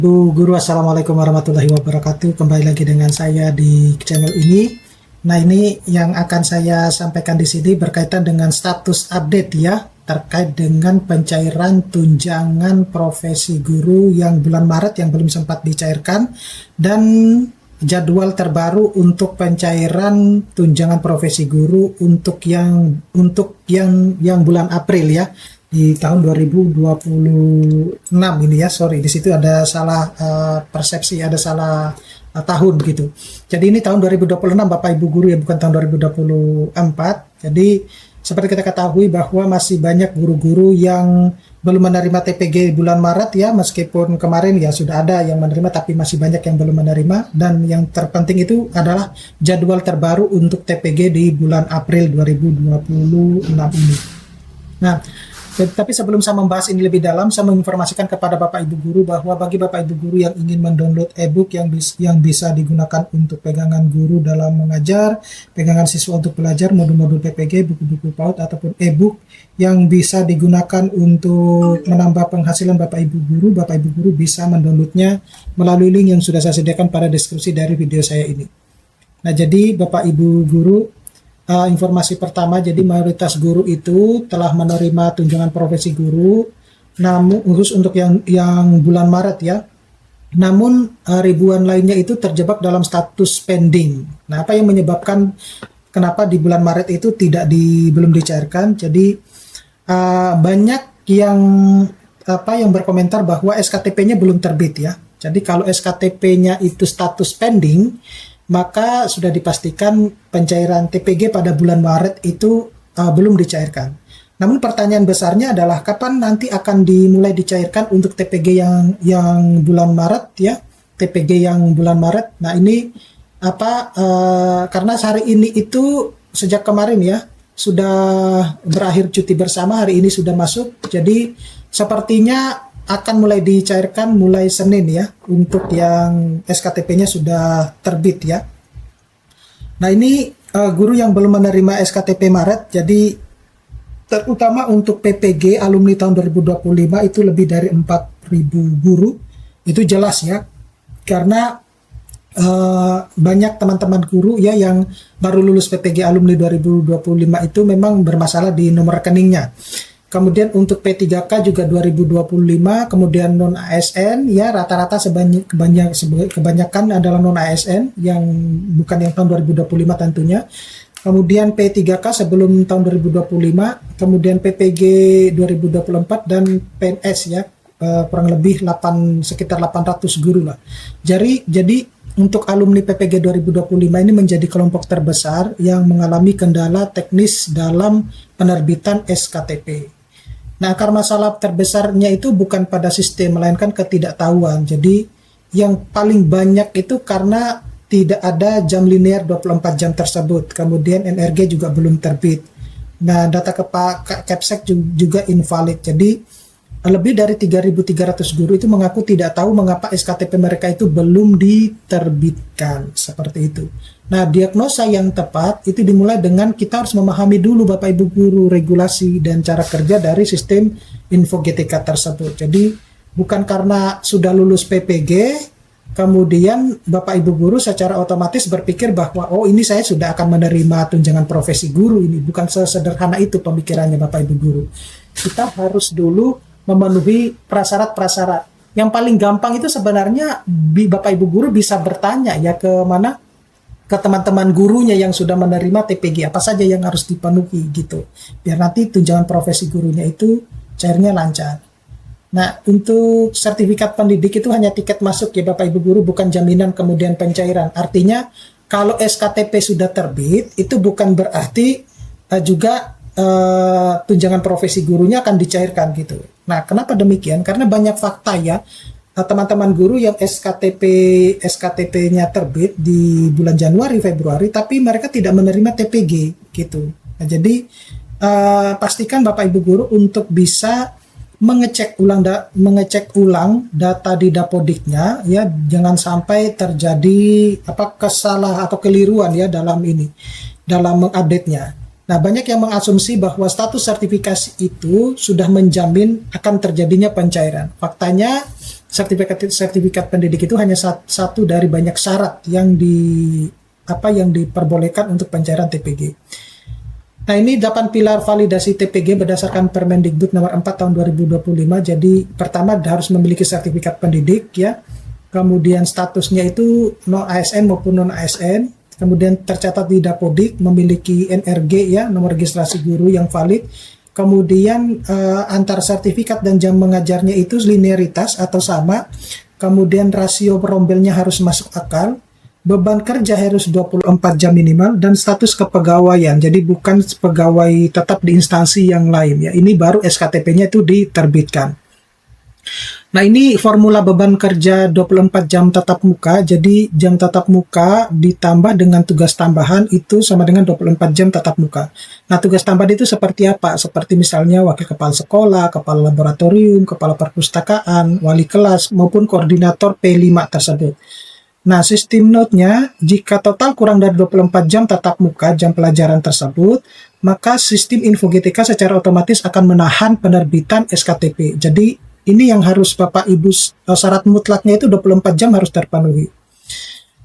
Bu Guru, Assalamualaikum warahmatullahi wabarakatuh. Kembali lagi dengan saya di channel ini. Nah, ini yang akan saya sampaikan di sini berkaitan dengan status update ya, terkait dengan pencairan tunjangan profesi guru yang bulan Maret yang belum sempat dicairkan, dan jadwal terbaru untuk pencairan tunjangan profesi guru untuk yang bulan April ya, di tahun 2026 ini ya. Sorry, di situ ada salah persepsi, ada salah tahun gitu. Jadi ini tahun 2026 Bapak Ibu guru ya, bukan tahun 2024. Jadi seperti kita ketahui bahwa masih banyak guru-guru yang belum menerima TPG bulan Maret ya, meskipun kemarin ya sudah ada yang menerima, tapi masih banyak yang belum menerima. Dan yang terpenting itu adalah jadwal terbaru untuk TPG di bulan April 2026 ini. Nah, tapi sebelum saya membahas ini lebih dalam, saya menginformasikan kepada Bapak Ibu guru bahwa bagi Bapak Ibu guru yang ingin mendownload e-book yang bisa digunakan untuk pegangan guru dalam mengajar, pegangan siswa untuk belajar, modul-modul PPG, buku-buku PAUD ataupun e-book yang bisa digunakan untuk menambah penghasilan Bapak Ibu guru bisa mendownloadnya melalui link yang sudah saya sediakan pada deskripsi dari video saya ini. Nah, jadi Bapak Ibu guru, informasi pertama, jadi mayoritas guru itu telah menerima tunjangan profesi guru, namun khusus untuk yang bulan Maret ya. Namun ribuan lainnya itu terjebak dalam status pending. Nah, apa yang menyebabkan kenapa di bulan Maret itu belum dicairkan? Jadi banyak yang berkomentar bahwa SKTP-nya belum terbit ya. Jadi kalau SKTP-nya itu status pending, maka sudah dipastikan pencairan TPG pada bulan Maret itu belum dicairkan. Namun pertanyaan besarnya adalah kapan nanti akan dimulai dicairkan untuk TPG yang bulan Maret ya, TPG yang bulan Maret. Nah, ini karena hari ini itu sejak kemarin ya sudah berakhir cuti bersama, hari ini sudah masuk. Jadi sepertinya akan mulai dicairkan mulai Senin ya, untuk yang SKTP-nya sudah terbit ya. Nah, ini guru yang belum menerima SKTP Maret, jadi terutama untuk PPG alumni tahun 2025 itu lebih dari 4.000 guru. Itu jelas ya, karena banyak teman-teman guru ya yang baru lulus PPG alumni 2025 itu memang bermasalah di nomor rekeningnya. Kemudian untuk P3K juga 2025, kemudian non ASN ya rata-rata kebanyakan adalah non ASN yang bukan yang tahun 2025 tentunya. Kemudian P3K sebelum tahun 2025, kemudian PPG 2024 dan PNS ya kurang lebih sekitar 800 guru lah. Jadi untuk alumni PPG 2025 ini menjadi kelompok terbesar yang mengalami kendala teknis dalam penerbitan SKTP. Nah, akar masalah terbesarnya itu bukan pada sistem, melainkan ketidaktahuan. Jadi yang paling banyak itu karena tidak ada jam linear 24 jam tersebut. Kemudian NRG juga belum terbit. Nah, data Kepsek juga invalid. Jadi lebih dari 3.300 guru itu mengaku tidak tahu mengapa SKTP mereka itu belum diterbitkan, seperti itu. Nah, diagnosa yang tepat itu dimulai dengan kita harus memahami dulu Bapak Ibu guru regulasi dan cara kerja dari sistem info GTK tersebut. Jadi bukan karena sudah lulus PPG kemudian Bapak Ibu guru secara otomatis berpikir bahwa oh ini saya sudah akan menerima tunjangan profesi guru. Ini bukan sesederhana itu pemikirannya Bapak Ibu guru. Kita harus dulu memenuhi prasyarat-prasyarat. Yang paling gampang itu sebenarnya Bapak Ibu guru bisa bertanya ya ke teman-teman gurunya yang sudah menerima TPG, apa saja yang harus dipenuhi gitu, biar nanti tunjangan profesi gurunya itu cairnya lancar. Nah, untuk sertifikat pendidik itu hanya tiket masuk ya Bapak Ibu guru, bukan jaminan kemudian pencairan. Artinya kalau SKTP sudah terbit itu bukan berarti juga tunjangan profesi gurunya akan dicairkan gitu. Nah, kenapa demikian? Karena banyak fakta ya, teman-teman guru yang SKTP-nya terbit di bulan Januari, Februari, tapi mereka tidak menerima TPG gitu. Nah, jadi pastikan Bapak Ibu guru untuk bisa mengecek ulang data di Dapodiknya ya, jangan sampai terjadi kesalahan atau keliruan ya dalam mengupdate-nya. Nah, banyak yang mengasumsi bahwa status sertifikasi itu sudah menjamin akan terjadinya pencairan. Faktanya sertifikat pendidik itu hanya satu dari banyak syarat yang diperbolehkan untuk pencairan TPG. Nah, ini 8 pilar validasi TPG berdasarkan Permendikbud nomor 4 tahun 2025. Jadi pertama harus memiliki sertifikat pendidik ya. Kemudian statusnya itu non ASN maupun non ASN. Kemudian tercatat di Dapodik, memiliki NRG ya, nomor registrasi guru yang valid. Kemudian antar sertifikat dan jam mengajarnya itu linearitas atau sama. Kemudian rasio rombelnya harus masuk akal. Beban kerja harus 24 jam minimal dan status kepegawaian. Jadi bukan pegawai tetap di instansi yang lain ya. Ini baru SKTP-nya itu diterbitkan. Nah, ini formula beban kerja 24 jam tatap muka. Jadi jam tatap muka ditambah dengan tugas tambahan itu sama dengan 24 jam tatap muka. Nah, tugas tambahan itu seperti apa? Seperti misalnya wakil kepala sekolah, kepala laboratorium, kepala perpustakaan, wali kelas, maupun koordinator P5 tersebut. Nah, sistem note-nya, jika total kurang dari 24 jam tatap muka jam pelajaran tersebut, maka sistem InfoGTK secara otomatis akan menahan penerbitan SKTP. Jadi, ini yang harus Bapak Ibu, syarat mutlaknya itu 24 jam harus terpenuhi.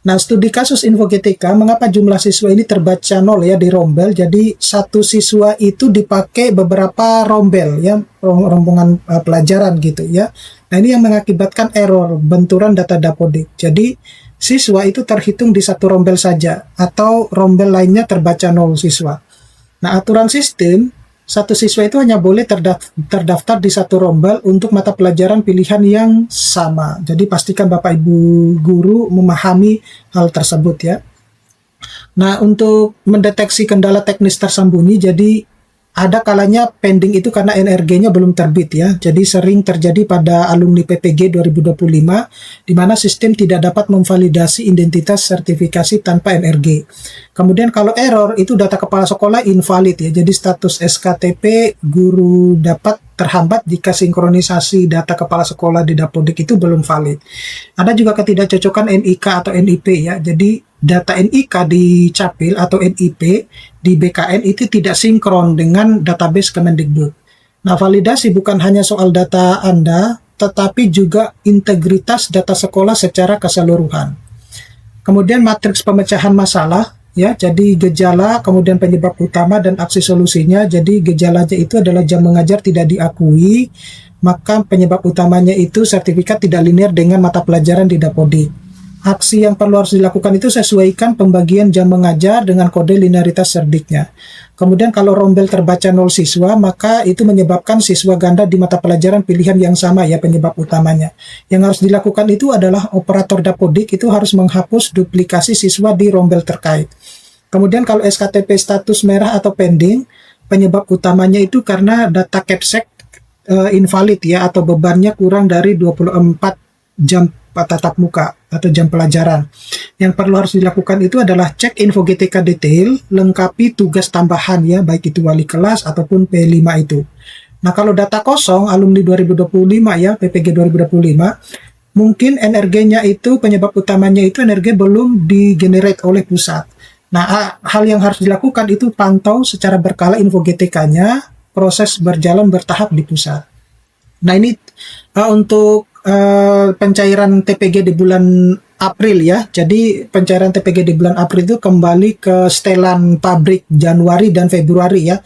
Nah, studi kasus InfoGTK, mengapa jumlah siswa ini terbaca 0 ya di rombel. Jadi, satu siswa itu dipakai beberapa rombel ya, rombongan pelajaran gitu ya. Nah, ini yang mengakibatkan error, benturan data Dapodik. Jadi, siswa itu terhitung di satu rombel saja, atau rombel lainnya terbaca 0 siswa. Nah, aturan sistem, satu siswa itu hanya boleh terdaftar di satu rombel untuk mata pelajaran pilihan yang sama. Jadi pastikan Bapak Ibu guru memahami hal tersebut ya. Nah, untuk mendeteksi kendala teknis tersembunyi, jadi ada kalanya pending itu karena NRG-nya belum terbit ya. Jadi sering terjadi pada alumni PPG 2025 di mana sistem tidak dapat memvalidasi identitas sertifikasi tanpa NRG. Kemudian kalau error itu data kepala sekolah invalid ya. Jadi status SKTP guru dapat terhambat jika sinkronisasi data kepala sekolah di Dapodik itu belum valid. Ada juga ketidakcocokan NIK atau NIP ya. Jadi data NIK di Capil atau NIP di BKN itu tidak sinkron dengan database Kemendikbud. Nah, validasi bukan hanya soal data Anda, tetapi juga integritas data sekolah secara keseluruhan. Kemudian matriks pemecahan masalah, ya, jadi gejala, kemudian penyebab utama dan aksi solusinya. Jadi gejalanya itu adalah jam mengajar tidak diakui, maka penyebab utamanya itu sertifikat tidak linear dengan mata pelajaran di Dapodik. Aksi yang perlu harus dilakukan itu sesuaikan pembagian jam mengajar dengan kode linearitas serdiknya. Kemudian kalau rombel terbaca 0 siswa, maka itu menyebabkan siswa ganda di mata pelajaran pilihan yang sama ya penyebab utamanya. Yang harus dilakukan itu adalah operator Dapodik itu harus menghapus duplikasi siswa di rombel terkait. Kemudian kalau SKTP status merah atau pending, penyebab utamanya itu karena data capsek invalid ya, atau bebannya kurang dari 24 jam tatap muka atau jam pelajaran. Yang perlu harus dilakukan itu adalah cek InfoGTK detail, lengkapi tugas tambahan ya, baik itu wali kelas ataupun P5 itu. Nah, kalau data kosong alumni 2025 ya, PPG 2025, mungkin NRG-nya itu penyebab utamanya itu NRG belum digenerate oleh pusat. Nah, hal yang harus dilakukan itu pantau secara berkala InfoGTK-nya, proses berjalan bertahap di pusat. Nah, ini untuk pencairan TPG di bulan April ya. Jadi pencairan TPG di bulan April itu kembali ke setelan pabrik Januari dan Februari ya.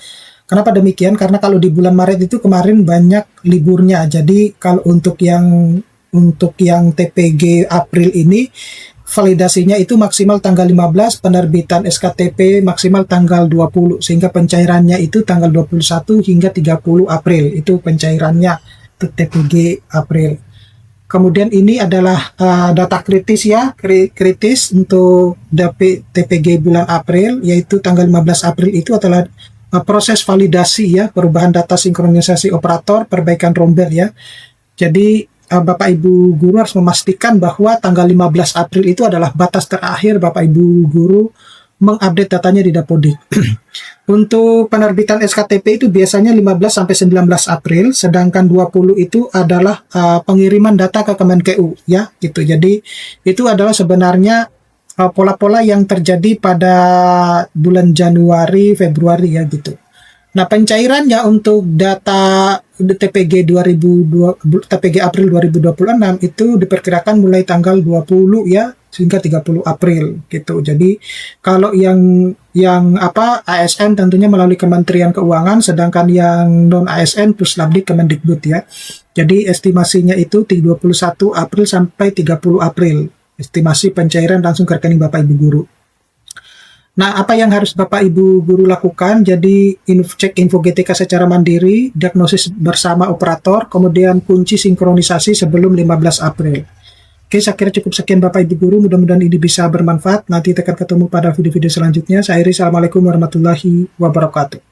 Kenapa demikian? Karena kalau di bulan Maret itu kemarin banyak liburnya. Jadi kalau untuk yang TPG April ini validasinya itu maksimal tanggal 15, penerbitan SKTP maksimal tanggal 20, sehingga pencairannya itu tanggal 21 hingga 30 April. Itu pencairannya untuk TPG April. Kemudian ini adalah data kritis ya, kritis untuk TPG bulan April, yaitu tanggal 15 April itu adalah proses validasi ya, perubahan data sinkronisasi operator, perbaikan rombel ya. Jadi Bapak Ibu guru harus memastikan bahwa tanggal 15 April itu adalah batas terakhir Bapak Ibu guru mengupdate datanya di Dapodik. Untuk penerbitan SKTP itu biasanya 15 sampai 19 April, sedangkan 20 itu adalah pengiriman data ke Kemenkeu ya, gitu. Jadi itu adalah sebenarnya pola-pola yang terjadi pada bulan Januari, Februari ya gitu. Nah, pencairannya untuk data TPG 2002, TPG April 2026 itu diperkirakan mulai tanggal 20 ya hingga 30 April gitu. Jadi kalau yang apa ASN tentunya melalui Kementerian Keuangan, sedangkan yang non ASN Puslabdi Kemendikbud ya. Jadi estimasinya itu 21 April sampai 30 April. Estimasi pencairan langsung ke rekening Bapak Ibu guru. Nah, apa yang harus Bapak Ibu guru lakukan? Jadi, cek info GTK secara mandiri, diagnosis bersama operator, kemudian kunci sinkronisasi sebelum 15 April. Oke, saya kira cukup sekian Bapak Ibu guru. Mudah-mudahan ini bisa bermanfaat. Nanti tekan ketemu pada video-video selanjutnya. Saya Iri, Assalamualaikum warahmatullahi wabarakatuh.